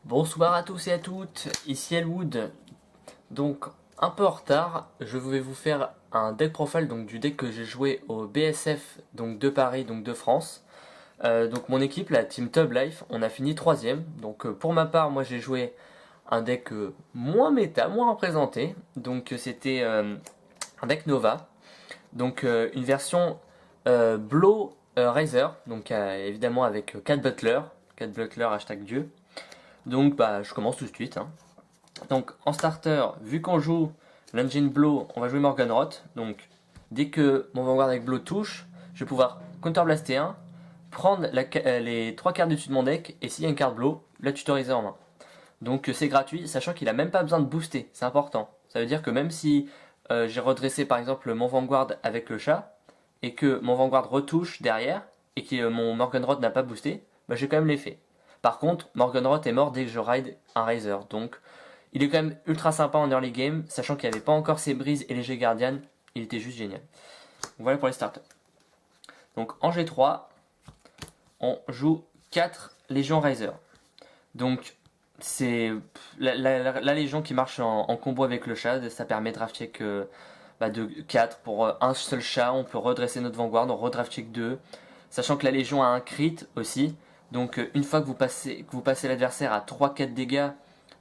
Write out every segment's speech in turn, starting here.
Bonsoir à tous et à toutes, ici Elwood. Donc un peu en retard, je vais vous faire un deck profile donc du deck que j'ai joué au BSF donc de Paris donc de France. Donc mon équipe, la Team Tub Life, on a fini troisième. Donc pour ma part, moi j'ai joué un deck moins méta, moins représenté. Donc c'était un deck Nova. Donc une version Blow Razor, donc évidemment avec 4 Butler, 4 Butler hashtag Dieu. Donc bah je commence tout de suite, hein. Donc en starter, vu qu'on joue l'engine Blow, on va jouer Morganroth. Donc dès que mon Vanguard avec Blow touche, je vais pouvoir counterblaster un, prendre les 3 cartes dessus de mon deck, et s'il y a une carte Blow, la tutoriser en main. Donc c'est gratuit, sachant qu'il a même pas besoin de booster, c'est important. Ça veut dire que même si j'ai redressé par exemple mon Vanguard avec le chat, et que mon Vanguard retouche derrière, et que mon Morganroth n'a pas boosté, bah, j'ai quand même l'effet. Par contre, Morganroth est mort dès que je ride un Razor, donc il est quand même ultra sympa en early game, sachant qu'il n'y avait pas encore ses brises et les G-Guardian, il était juste génial. Donc voilà pour les starters. Donc en G3, on joue 4 Légion Razor. Donc c'est la Légion qui marche en combo avec le chat, ça permet de draft check de 4 pour un seul chat, on peut redresser notre Vanguard, on redraft check 2. Sachant que la Légion a un crit aussi, donc une fois que vous passez l'adversaire à 3-4 dégâts,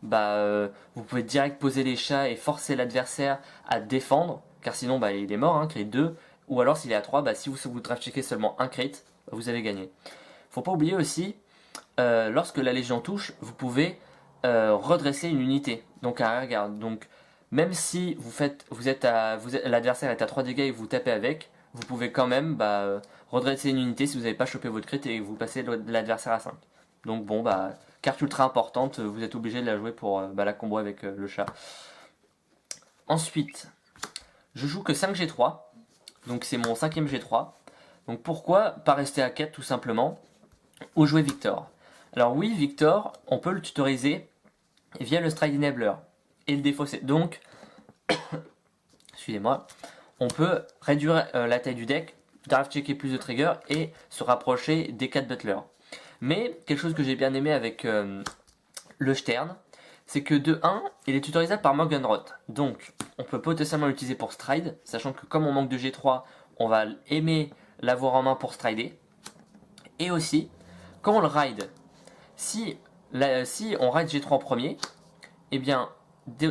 vous pouvez direct poser les chats et forcer l'adversaire à défendre, car sinon il est mort, hein, crit 2. Ou alors s'il est à 3, si vous draft checkez seulement un crit, vous avez gagné. Faut pas oublier aussi, lorsque la Légion touche, vous pouvez redresser une unité, donc à arrière-garde. Donc même si l'adversaire est à 3 dégâts et vous tapez avec, vous pouvez quand même redresser une unité si vous n'avez pas chopé votre crit et vous passez l'adversaire à 5. Donc bon, carte ultra importante, vous êtes obligé de la jouer pour la combo avec le chat. Ensuite, je joue que 5 G3, donc c'est mon 5ème G3. Donc pourquoi pas rester à 4 tout simplement, ou jouer Victor. Alors oui, Victor, on peut le tutoriser via le Stride Enabler et le défausser. Donc, excusez-moi, on peut réduire la taille du deck, draft checker plus de triggers et se rapprocher des 4 Butler. Mais quelque chose que j'ai bien aimé avec le Stern, c'est que de 1, il est tutorisable par Morganroth. Donc, on peut potentiellement l'utiliser pour Stride, sachant que comme on manque de G3, on va aimer l'avoir en main pour strider. Et aussi, quand on le ride, si on ride G3 en premier, eh bien,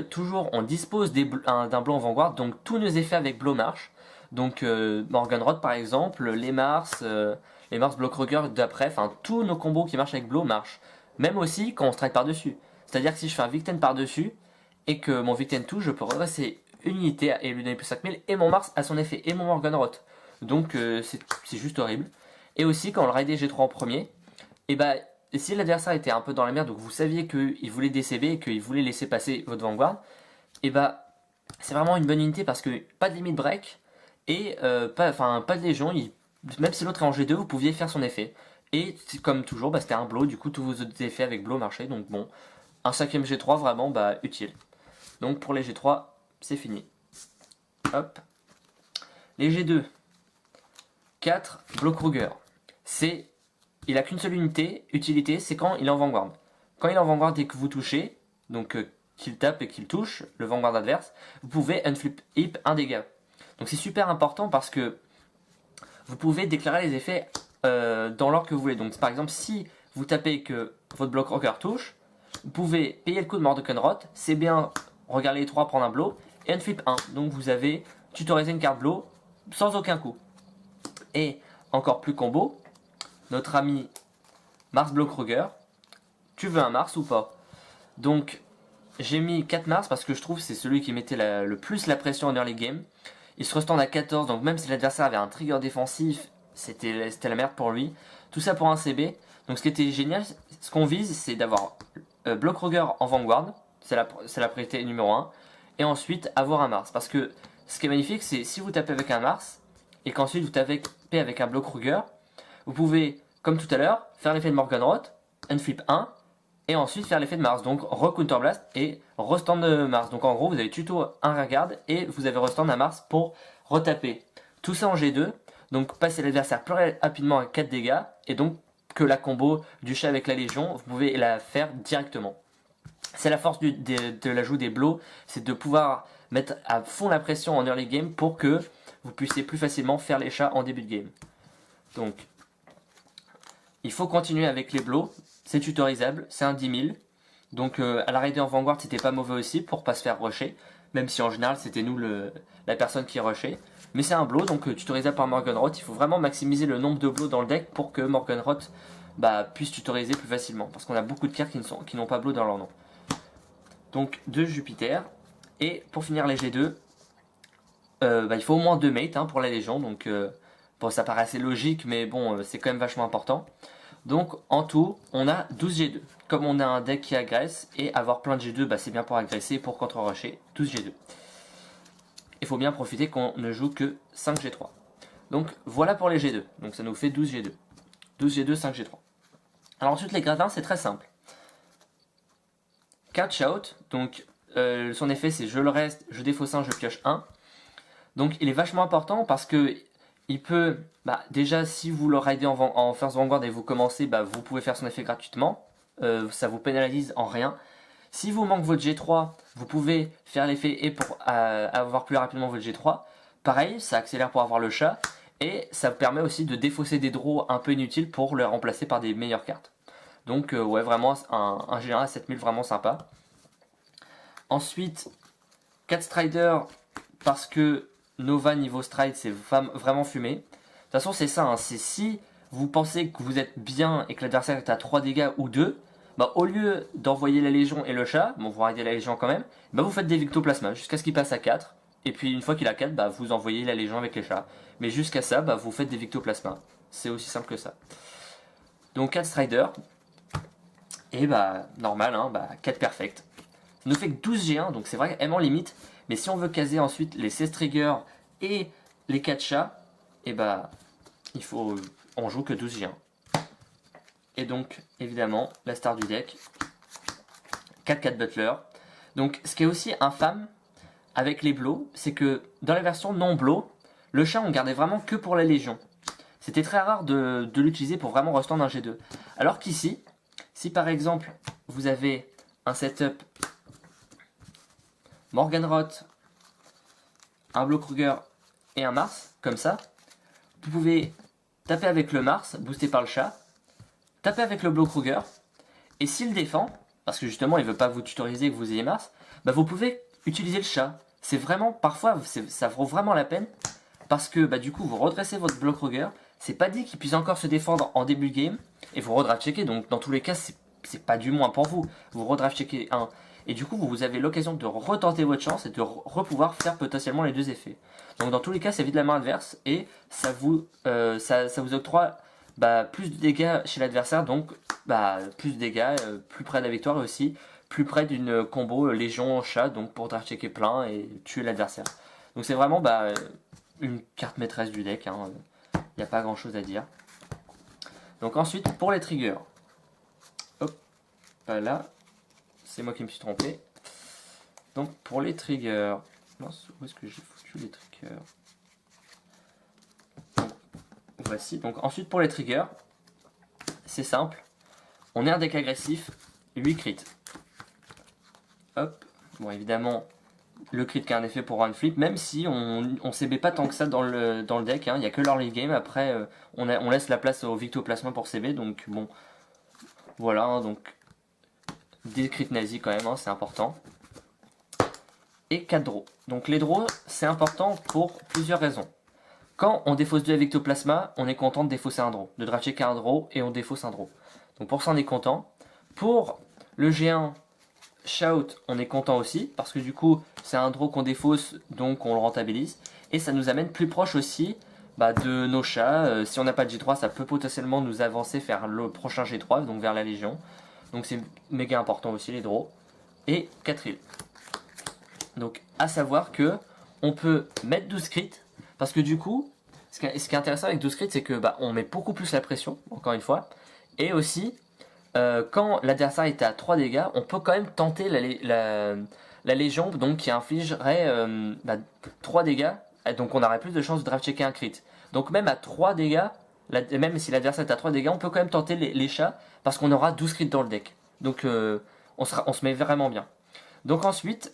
toujours on dispose d'un Blow en Vanguard, donc tous nos effets avec Blow marchent. Donc Morganroth par exemple, les Mars Block Roger d'après, enfin tous nos combos qui marchent avec Blow marchent. Même aussi quand on strike par dessus. C'est-à-dire que si je fais un Victen par dessus et que mon Victen touche, je peux redresser une unité et lui donner plus 5000 et mon Mars a son effet et mon Morganroth. Donc c'est juste horrible. Et aussi quand on le ride G3 en premier, et si l'adversaire était un peu dans la merde, donc vous saviez qu'il voulait DCB et qu'il voulait laisser passer votre Vanguard, c'est vraiment une bonne unité parce que pas de limit break et pas de légion. Même si l'autre est en G2, vous pouviez faire son effet. Et comme toujours, c'était un blow, du coup tous vos autres effets avec blow marchaient. Donc bon, un 5ème G3 vraiment utile. Donc pour les G3, c'est fini. Hop. Les G2, 4 blow Kruger. Il a qu'une seule utilité, c'est quand il est en Vanguard. Quand il est en Vanguard et que vous touchez, donc qu'il tape et qu'il touche le Vanguard adverse, vous pouvez unflip hip un dégât. Donc c'est super important parce que vous pouvez déclarer les effets dans l'ordre que vous voulez. Donc par exemple, si vous tapez et que votre bloc rocker touche, vous pouvez payer le coup de Morganroth, c'est bien regarder les 3, prendre un blow, et unflip 1. Donc vous avez tutorisé une carte blow sans aucun coup. Et encore plus combo, notre ami Mars Block Roger, tu veux un Mars ou pas? Donc j'ai mis 4 Mars parce que je trouve que c'est celui qui mettait le plus la pression en early game. Il se restand à 14, donc même si l'adversaire avait un trigger défensif, c'était la merde pour lui. Tout ça pour un CB. Donc ce qui était génial, ce qu'on vise, c'est d'avoir Block Roger en Vanguard, c'est la priorité numéro 1, et ensuite avoir un Mars. Parce que ce qui est magnifique, c'est si vous tapez avec un Mars, et qu'ensuite vous tapez avec un Block Roger, vous pouvez, comme tout à l'heure, faire l'effet de Morganroth, unflip 1, et ensuite faire l'effet de Mars. Donc re-counterblast et restand de Mars. Donc en gros, vous avez tuto un rearguard et vous avez restand à Mars pour retaper. Tout ça en G2, donc passer l'adversaire plus rapidement à 4 dégâts, et donc que la combo du chat avec la Légion, vous pouvez la faire directement. C'est la force de l'ajout des blows, c'est de pouvoir mettre à fond la pression en early game pour que vous puissiez plus facilement faire les chats en début de game. Donc, il faut continuer avec les blows, c'est tutorisable, c'est un 10 000. Donc à la raid en Vanguard c'était pas mauvais aussi pour pas se faire rusher, même si en général c'était nous la personne qui rushait. Mais c'est un blow, donc tutorisable par Morgenrot, il faut vraiment maximiser le nombre de blows dans le deck pour que Morgenrot puisse tutoriser plus facilement. Parce qu'on a beaucoup de cartes qui n'ont pas blow dans leur nom. Donc 2 Jupiter. Et pour finir les G2, il faut au moins 2 mates pour la Légion. Donc bon, ça paraît assez logique, mais bon, c'est quand même vachement important. Donc en tout, on a 12 G2. Comme on a un deck qui agresse, et avoir plein de G2, c'est bien pour agresser, pour contre-rusher, 12 G2. Il faut bien profiter qu'on ne joue que 5 G3. Donc voilà pour les G2. Donc ça nous fait 12 G2. 12 G2, 5 G3. Alors ensuite les gradins, c'est très simple. Catch out, donc son effet c'est je le reste, je défausse 1, je pioche 1. Donc il est vachement important parce que il peut, déjà si vous le raidez en First Vanguard et vous commencez, vous pouvez faire son effet gratuitement. Ça vous pénalise en rien. Si vous manque votre G3, vous pouvez faire l'effet et pour avoir plus rapidement votre G3. Pareil, ça accélère pour avoir le chat. Et ça vous permet aussi de défausser des draws un peu inutiles pour les remplacer par des meilleures cartes. Donc ouais, vraiment un G1 à 7000 vraiment sympa. Ensuite, 4 Strider parce que Nova niveau Stride c'est vraiment fumé. De toute façon c'est ça, c'est si vous pensez que vous êtes bien et que l'adversaire est à 3 dégâts ou 2, au lieu d'envoyer la Légion et le chat, bon vous arrêtez la Légion quand même, vous faites des Victoplasma jusqu'à ce qu'il passe à 4. Et puis une fois qu'il a 4, vous envoyez la Légion avec les chats. Mais jusqu'à ça, vous faites des Victoplasma. C'est aussi simple que ça. Donc 4 Strider. Et normal, 4 perfect. Ça nous fait que 12 G1, donc c'est vraiment limite. Mais si on veut caser ensuite les 16 triggers et les 4 chats, on joue que 12 G1. Et donc, évidemment, la star du deck, 4-4 Butler. Donc, ce qui est aussi infâme avec les blows, c'est que dans la version non blow, le chat on gardait vraiment que pour la Légion. C'était très rare de l'utiliser pour vraiment restand un G2. Alors qu'ici, si par exemple vous avez un setup Morgenrot, un Blowkruger et un Mars, comme ça, vous pouvez taper avec le Mars, boosté par le chat, taper avec le Blowkruger, et s'il défend, parce que justement il ne veut pas vous tutoriser que vous ayez Mars, vous pouvez utiliser le chat. C'est vraiment, parfois, ça vaut vraiment la peine, parce que du coup vous redressez votre Blowkruger, c'est pas dit qu'il puisse encore se défendre en début de game, et vous redraft checker, donc dans tous les cas c'est pas du moins pour vous, vous redraft checker un, et du coup vous avez l'occasion de retenter votre chance et de repouvoir faire potentiellement les deux effets. Donc dans tous les cas c'est vide la main adverse, et ça vous octroie plus de dégâts chez l'adversaire, donc plus de dégâts, plus près de la victoire, et aussi plus près d'une combo Légion chat, donc pour draft checker plein et tuer l'adversaire. Donc c'est vraiment une carte maîtresse du deck, il n'y a pas grand chose à dire. Donc ensuite pour les triggers, hop, là, c'est moi qui me suis trompé. Donc pour les triggers, mince, où est-ce que j'ai foutu les triggers? Donc, voici, donc ensuite pour les triggers, c'est simple, on est un deck agressif, 8 crits. Hop, bon évidemment le crit qui a un effet pour run flip, même si on CB pas tant que ça dans le deck, il n'y a que l'early game, après on laisse la place au Victoplasma pour CB, donc bon, voilà, donc des crits nazis quand même, c'est important. Et 4 draws. Donc les draws, c'est important pour plusieurs raisons. Quand on défausse 2 Victoplasma, on est content de défausser un draw, de draft checker un draw et on défausse un draw. Donc pour ça on est content. Pour le G1, Shout, on est content aussi, parce que du coup, c'est un draw qu'on défausse, donc on le rentabilise. Et ça nous amène plus proche aussi de nos chats. Si on n'a pas de G3, ça peut potentiellement nous avancer vers le prochain G3, donc vers la Légion. Donc c'est méga important aussi les draws. Et 4 îles. Donc à savoir que on peut mettre 12 crits, parce que du coup, ce qui est intéressant avec 12 crits, c'est que on met beaucoup plus la pression, encore une fois. Et aussi, quand l'adversaire est à 3 dégâts, on peut quand même tenter la Légion, donc qui infligerait 3 dégâts, donc on aurait plus de chances de draft checker un crit. Donc même à 3 dégâts, même si l'adversaire est à 3 dégâts, on peut quand même tenter les chats, parce qu'on aura 12 crits dans le deck. Donc on se met vraiment bien. Donc ensuite,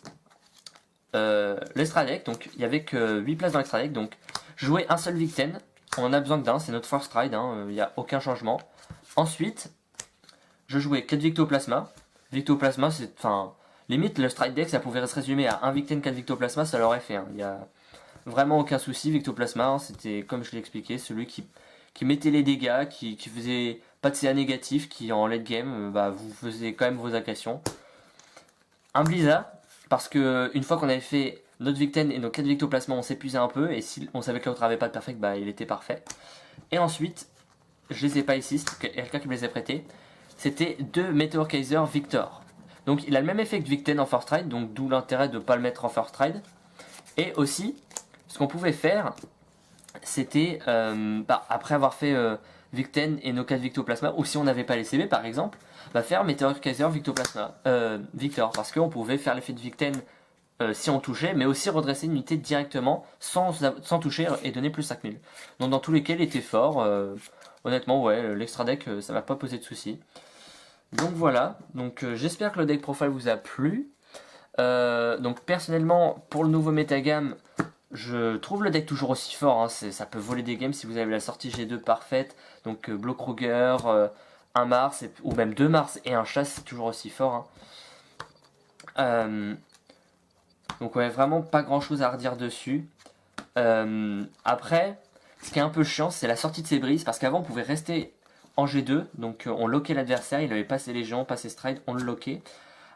l'extra deck, donc il y avait que 8 places dans l'extra deck, donc jouer un seul Victen, on en a besoin que d'un, c'est notre first ride, il n'y a aucun changement. Ensuite, je jouais 4 Victoplasma. Victoplasma, c'est, enfin, limite le stride deck, ça pouvait se résumer à un Victen, 4 Victoplasma, ça l'aurait fait. Il n'y a vraiment aucun souci. Victoplasma, c'était, comme je l'ai expliqué, celui qui mettait les dégâts, qui faisait pas de CA négatif, qui en late game, vous faisiez quand même vos agressions. Un Blizzard, parce que une fois qu'on avait fait notre Victen et nos 4 Victoplasma, on s'épuisait un peu, et si on savait que l'autre avait pas de perfect, il était parfait. Et ensuite, je les ai pas ici, c'est quelqu'un qui me les a prêtés. C'était 2 Meteor Kaiser Victor. Donc il a le même effet que Victen en first ride, donc d'où l'intérêt de ne pas le mettre en first ride. Et aussi, ce qu'on pouvait faire, c'était, après avoir fait Victen et nos 4 Victoplasma, ou si on n'avait pas les CB par exemple, faire Meteor Kaiser Victor, parce qu'on pouvait faire l'effet de Victen si on touchait, mais aussi redresser une unité directement sans toucher et donner plus 5000. Donc dans tous les cas, il était fort. Honnêtement, ouais, l'extra deck, ça m'a pas posé de soucis. Donc voilà, donc j'espère que le deck profile vous a plu. Donc personnellement, pour le nouveau metagame, je trouve le deck toujours aussi fort. Ça peut voler des games si vous avez la sortie G2 parfaite. Donc Block Kruger, un Mars, ou même 2 Mars et un chasse, c'est toujours aussi fort. Donc ouais, vraiment pas grand chose à redire dessus. Après, ce qui est un peu chiant, c'est la sortie de ses brises, parce qu'avant on pouvait rester en G2, donc on loquait l'adversaire, il avait pas ses légions, pas ses strides, on le loquait.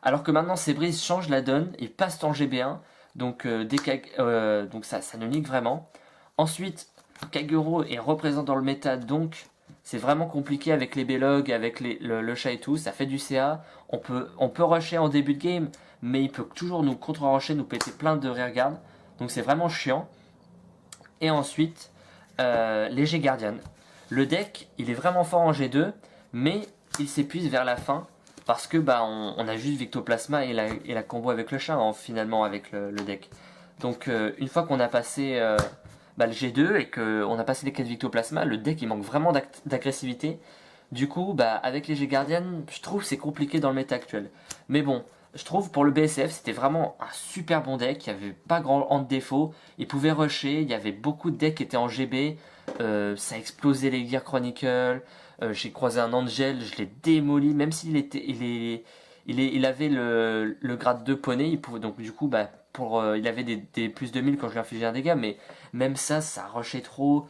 Alors que maintenant ces brises changent la donne, il passe en GB1, donc, donc ça nous nique vraiment. Ensuite, Kagero est représent dans le méta, donc c'est vraiment compliqué avec les B-Log, avec le chat et tout, ça fait du CA, on peut rusher en début de game, mais il peut toujours nous contre-rusher, nous péter plein de rearguard, donc c'est vraiment chiant. Et ensuite, léger Guardian. Le deck, il est vraiment fort en G2, mais il s'épuise vers la fin parce que on a juste Victoplasma et la combo avec le chat finalement avec le deck. Donc une fois qu'on a passé le G2 et qu'on a passé les 4 Victoplasma, le deck il manque vraiment d'agressivité. Du coup, avec léger Guardian, je trouve c'est compliqué dans le méta actuel. Mais bon, je trouve pour le BSF c'était vraiment un super bon deck, il n'y avait pas grand de défaut, il pouvait rusher, il y avait beaucoup de decks qui étaient en GB, ça explosait les Gear Chronicle, j'ai croisé un Angel, je l'ai démoli, même s'il il avait le grade 2 poney, il pouvait, donc du coup il avait des plus de 1000 quand je lui infligeais un dégât, mais même ça rushait trop.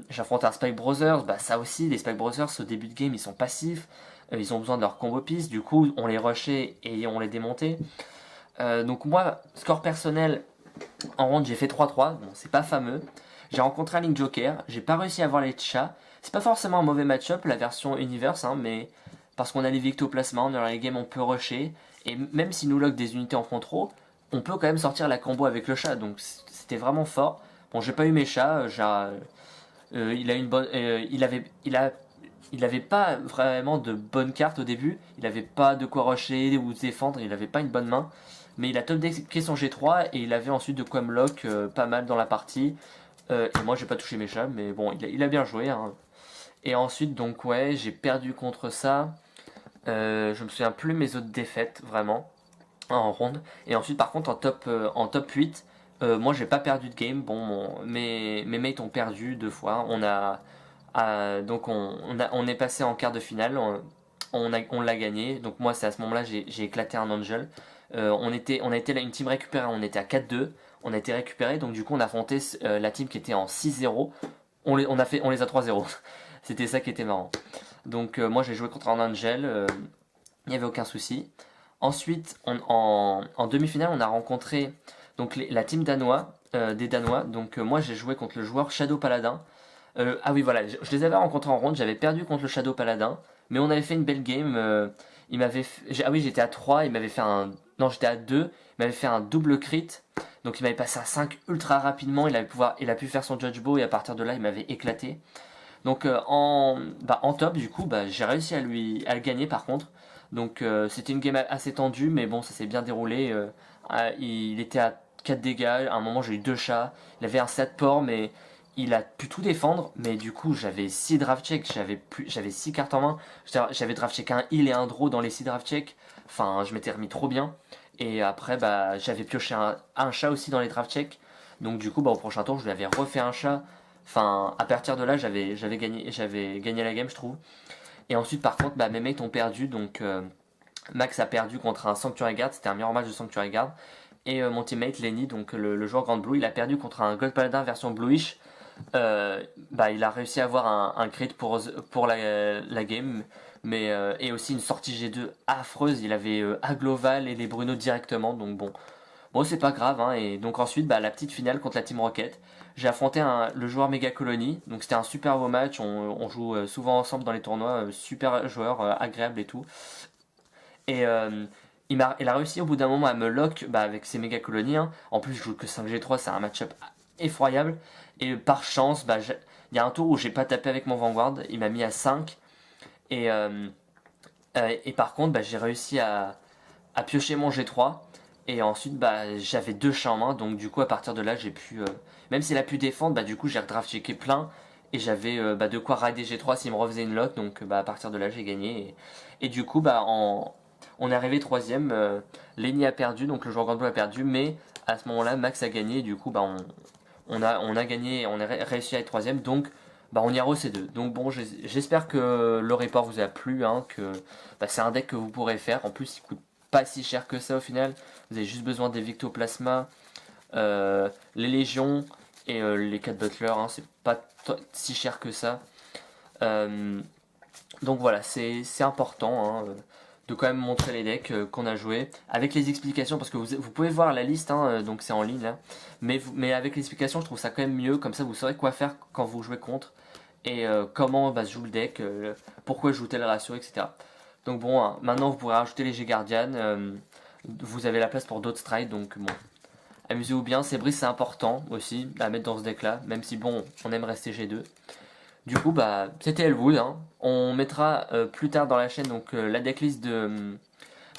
J'affronte un Spike Brothers, ça aussi, les Spike Brothers au début de game ils sont passifs, ils ont besoin de leur combo piece, du coup on les rushait et on les démontait. Donc moi, score personnel, en round j'ai fait 3-3, bon c'est pas fameux. J'ai rencontré un Link Joker, j'ai pas réussi à avoir les chats. C'est pas forcément un mauvais match-up, la version Universe, mais parce qu'on a les Victoplasma, dans les games on peut rusher, et même si nous lock des unités en contrôle, on peut quand même sortir la combo avec le chat, donc c'était vraiment fort. Bon, j'ai pas eu mes chats, il a une bonne, il avait pas vraiment de bonnes cartes au début, il avait pas de quoi rusher ou défendre, il avait pas une bonne main, mais il a top decké son G3 et il avait ensuite de quoi me lock pas mal dans la partie. Et moi j'ai pas touché mes chats, mais bon, il a bien joué. Et ensuite, donc ouais, j'ai perdu contre ça. Je me souviens plus mes autres défaites, vraiment, en ronde. Et ensuite, par contre, en top 8, moi j'ai pas perdu de game. Bon, mes mates ont perdu 2 fois. Donc on est passé en quart de finale. On l'a gagné. Donc moi, c'est à ce moment-là, j'ai éclaté un Angel. On a été là une team récupérée, on était à 4-2. On a été récupéré, donc du coup on a affronté la team qui était en 6-0. On les a 3-0. C'était ça qui était marrant. Donc moi j'ai joué contre un Angel, il n'y avait aucun souci. Ensuite, en demi-finale, on a rencontré donc la team danois, des Danois. Donc moi j'ai joué contre le joueur Shadow Paladin. Ah oui voilà, je les avais rencontrés en ronde, j'avais perdu contre le Shadow Paladin, mais on avait fait une belle game. Ah oui, j'étais à 3, il m'avait fait un... Non, j'étais à 2, il m'avait fait un double crit. Donc il m'avait passé à 5 ultra rapidement, il a pu faire son Judge Bow et à partir de là il m'avait éclaté. Donc en top du coup j'ai réussi à le gagner par contre. Donc c'était une game assez tendue mais bon ça s'est bien déroulé. Il était à 4 dégâts, à un moment j'ai eu 2 chats, il avait un 7 port mais il a pu tout défendre, mais du coup j'avais 6 draft checks, j'avais 6 cartes en main, j'avais draft check un heal et un draw dans les 6 draft checks. Enfin, je m'étais remis trop bien. Et après, bah, j'avais pioché un chat aussi dans les draft checks. Donc du coup, bah, au prochain tour, je lui avais refait un chat. Enfin, à partir de là, j'avais gagné la game, je trouve. Et ensuite, par contre, bah, mes mates ont perdu. Donc Max a perdu contre un Sanctuary Guard. C'était un meilleur match de Sanctuary Guard. Et mon teammate Lenny, donc le joueur Grand Blue, il a perdu contre un Gold Paladin version Bluish. Bah, il a réussi à avoir un crit pour la game, mais et aussi une sortie G2 affreuse. Il avait Agloval et les Bruno directement, donc bon c'est pas grave. Hein. Et donc ensuite, bah, la petite finale contre la Team Rocket. J'ai affronté le joueur Mega Colony, donc c'était un super beau match. On joue souvent ensemble dans les tournois, super joueur, agréable et tout. Et il a réussi au bout d'un moment à me lock bah, avec ses méga colonies. Hein. En plus, je joue que 5G3, c'est un match-up effroyable. Et par chance, bah, il y a un tour où j'ai pas tapé avec mon Vanguard, il m'a mis à 5. Et par contre, bah, j'ai réussi à piocher mon G3. Et ensuite, bah, j'avais 2 chats en main. Donc, du coup, à partir de là, j'ai pu. Même s'il a pu défendre, bah, du coup, j'ai redraft checké plein. Et j'avais bah, de quoi rider G3 s'il me refaisait une lock. Donc, bah, à partir de là, j'ai gagné. Et du coup, bah, on est arrivé troisième. Lenny a perdu, donc le joueur Grand Blue a perdu. Mais à ce moment-là, Max a gagné. Et du coup, bah, on a gagné, on a réussi à être troisième. Donc, bah, on ira au C2. Donc bon, j'espère que le report vous a plu, hein, que bah, c'est un deck que vous pourrez faire. En plus, il coûte pas si cher que ça au final. Vous avez juste besoin des Victoplasma, les Légions et les 4 Butlers. Hein, c'est pas si cher que ça. Donc voilà, c'est important hein, de quand même montrer les decks qu'on a joué avec les explications parce que vous pouvez voir la liste, hein, donc c'est en ligne là. Mais avec l'explication, je trouve ça quand même mieux. Comme ça, vous saurez quoi faire quand vous jouez contre et comment bah, se joue le deck, pourquoi jouer tel ratio, etc. Donc bon, hein, maintenant vous pourrez rajouter les G-Guardian. Vous avez la place pour d'autres strides, donc bon. Amusez-vous bien, ces brises c'est important aussi à mettre dans ce deck là, même si bon, on aime rester G2. Du coup, bah, c'était Elwood. Hein. On mettra plus tard dans la chaîne donc, la decklist de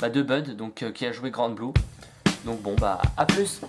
Bud, donc, qui a joué Grand Blue. Donc bon, bah, à plus!